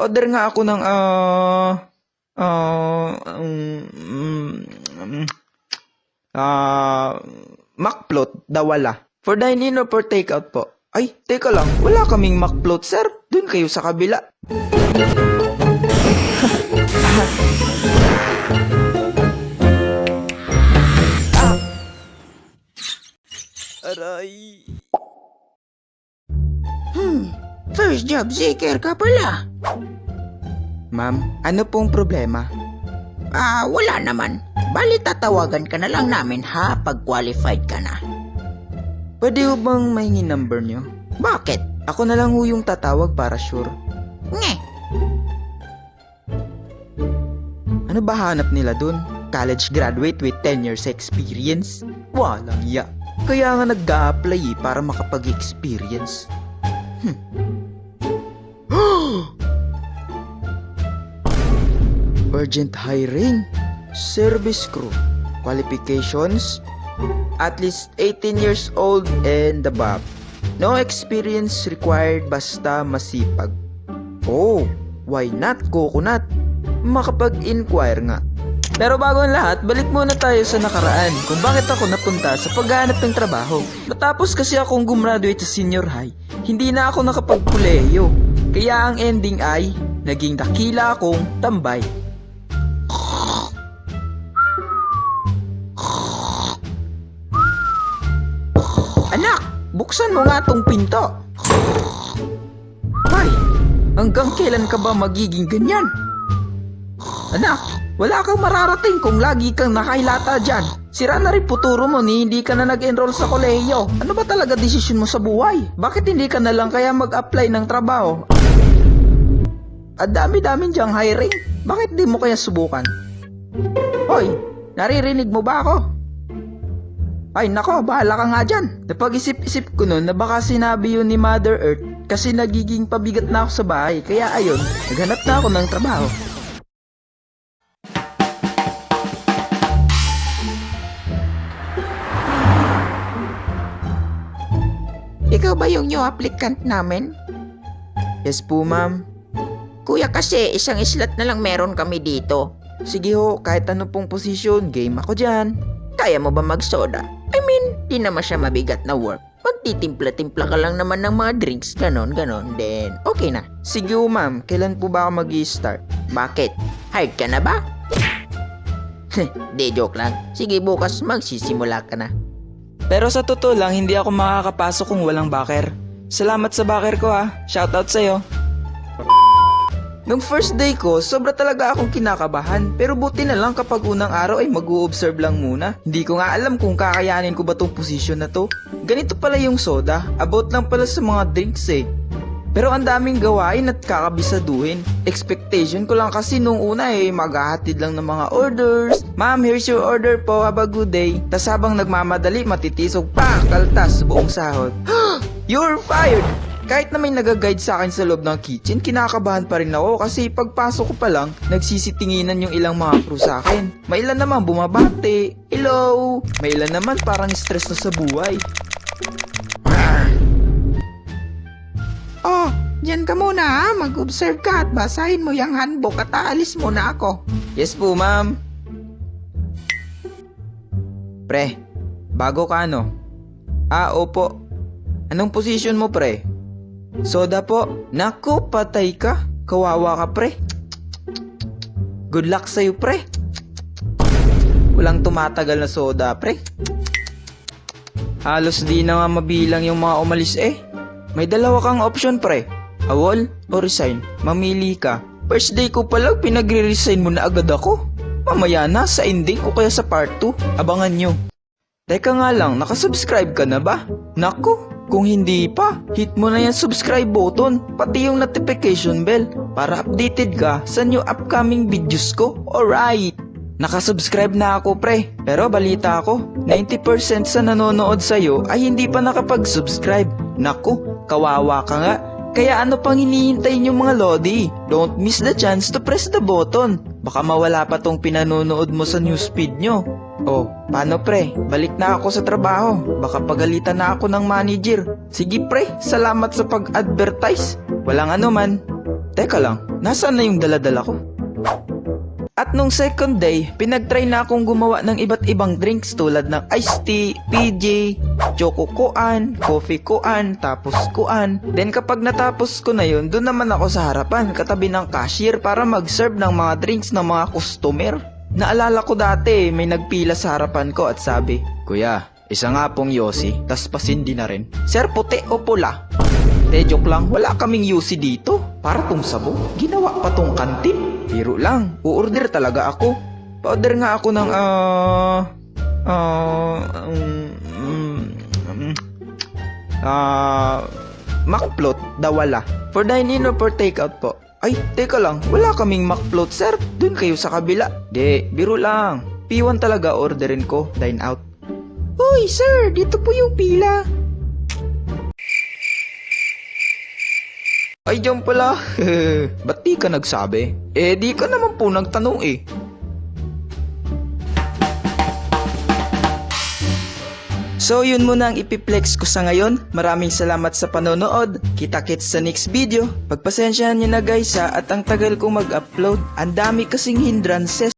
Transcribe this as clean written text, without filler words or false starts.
Mag-order nga ako ng McFloat, dawala. For dine-in or for take-out po? Ay, teka lang, wala kaming McFloat, sir. Doon kayo sa kabila. Aray. First job seeker ka pala. Ma'am, ano pong problema? Wala naman. Bali tatawagan ka na lang namin ha pag qualified ka na. Pwede ho bang mahingi number nyo? Bakit? Ako na lang ho yung tatawag para sure. Nge, Ano ba hanap nila dun? College graduate with 10 years experience? Walang ya. Kaya nga nag-a-apply para makapag-experience. Urgent hiring. Service crew. Qualifications? At least 18 years old and above. No experience required basta masipag. Oh, why not coconut? Makapag-inquire nga. Pero bago ang lahat, balik muna tayo sa nakaraan kung bakit ako napunta sa paghahanap ng trabaho. Natapos kasi akong gumraduate sa senior high, hindi na ako nakapagkuleyo. Kaya ang ending ay, naging dakila akong tambay. anak, buksan mo nga tong pinto. Ay, hanggang kailan ka ba magiging ganyan? Anak, wala kang mararating kung lagi kang nakailata dyan. Sira na rin futuro mo ni hindi ka na nag-enroll sa kolehiyo. Ano ba talaga desisyon mo sa buhay? Bakit hindi ka na lang kaya mag-apply ng trabaho? At dami-daming dyang hiring. Bakit di mo kaya subukan? Hoy, naririnig mo ba ako? Ay nako, bahala ka nga dyan. Napag-isip-isip ko nun na baka sinabi yun ni Mother Earth kasi nagiging pabigat na ako sa bahay. Kaya ayun, naghanap na ako ng trabaho. Ikaw ba yung new applicant namin? Yes po, ma'am. Kuya kasi isang slot na lang meron kami dito. Sige ho, kahit ano pong posisyon, game ako dyan. Kaya mo ba mag-soda? I mean, di naman siya mabigat na work. Magtitimpla-timpla ka lang naman ng mga drinks, ganon, then okay na. Sige ho, ma'am. Kailan po ba ako mag-i-start? Bakit? Hired ka na ba? Di, joke lang. Sige, bukas magsisimula ka na. Pero sa totoo lang, hindi ako makakapasok kung walang backer. Salamat sa backer ko ha. Shoutout sa'yo. Nung first day ko, sobra talaga akong kinakabahan. Pero buti na lang kapag unang araw ay mag-o-observe lang muna. Hindi ko nga alam kung kakayanin ko ba tong posisyon na to. Ganito pala yung soda. About lang pala sa mga drinks eh. Pero ang daming gawain at kakabisaduhin. Expectation ko lang kasi nung una maghahatid lang ng mga orders. Ma'am, here's your order po. Have a good day. Tas habang nagmamadali, matitisog pa, kaltas buong sahod. You're fired! Kahit na may nag-guide sa akin sa loob ng kitchen, kinakabahan pa rin ako kasi pagpasok ko pa lang, nagsisitinginan yung ilang mga crew sa akin. May ilan naman bumabate, hello! May ilan naman parang stress na sa buhay. Oh, dyan ka muna ha. Mag-observe ka at basahin mo yung handbook at aalis muna ako. Yes po, ma'am. Pre, bago ka no? Opo. Anong position mo, pre? Soda po. Naku, patay ka. Kawawa ka, pre. Good luck sa'yo, pre. Walang tumatagal na soda, pre. Halos di na nga mabilang yung mga umalis eh. May dalawa kang option, pre. Awol o resign. Mamili ka. First day ko pa lang, pinagre-resign mo na agad ako. Mamaya na, sa ending ko kaya sa part 2. Abangan nyo. Teka nga lang, nakasubscribe ka na ba? Naku, kung hindi pa, hit mo na yung subscribe button, pati yung notification bell, para updated ka sa new upcoming videos ko. Alright! Nakasubscribe na ako, pre. Pero balita ko, 90% sa nanonood sa'yo ay hindi pa nakapag-subscribe. Naku, kawawa ka nga. Kaya ano pang hinihintay niyo mga lodi? Don't miss the chance to press the button. Baka mawala pa tong pinanonood mo sa newsfeed nyo. Oh, paano pre? Balik na ako sa trabaho. Baka pagalitan na ako ng manager. Sige pre, salamat sa pag-advertise. Walang ano man. Teka lang, Nasaan na yung daladala ko? At nung second day, pinagtry na akong gumawa ng iba't ibang drinks tulad ng iced tea, PJ, choco koan, coffee koan, tapos koan. Then kapag natapos ko na yun, doon naman ako sa harapan katabi ng cashier para mag-serve ng mga drinks ng mga customer. Naalala ko dati, may nagpila sa harapan ko at sabi, "Kuya, isa nga pong yosi, tas pasindi na rin." "Sir, puti o pula?" Joke lang, wala kaming yosi dito. Para tong sabo, ginawa pa tong kantin. Biro lang, uorder talaga ako. Pa-order nga ako ng McFloat, dawala. For dine-in or for takeout po? Ay, teka lang, wala kaming McFloat, sir. Doon kayo sa kabila. De, biro lang. P1 talaga orderin ko, dine out. Uy, sir, dito po yung pila. Ay, diyan pala. Ba't di ka nagsabi? Eh, di ka naman po nagtanong eh. So, yun muna ang ipiplex ko sa ngayon. Maraming salamat sa panonood. Kita-kits sa next video. Pagpasensyahan nyo na guys ha, at ang tagal kong mag-upload. Ang dami kasing hindrances.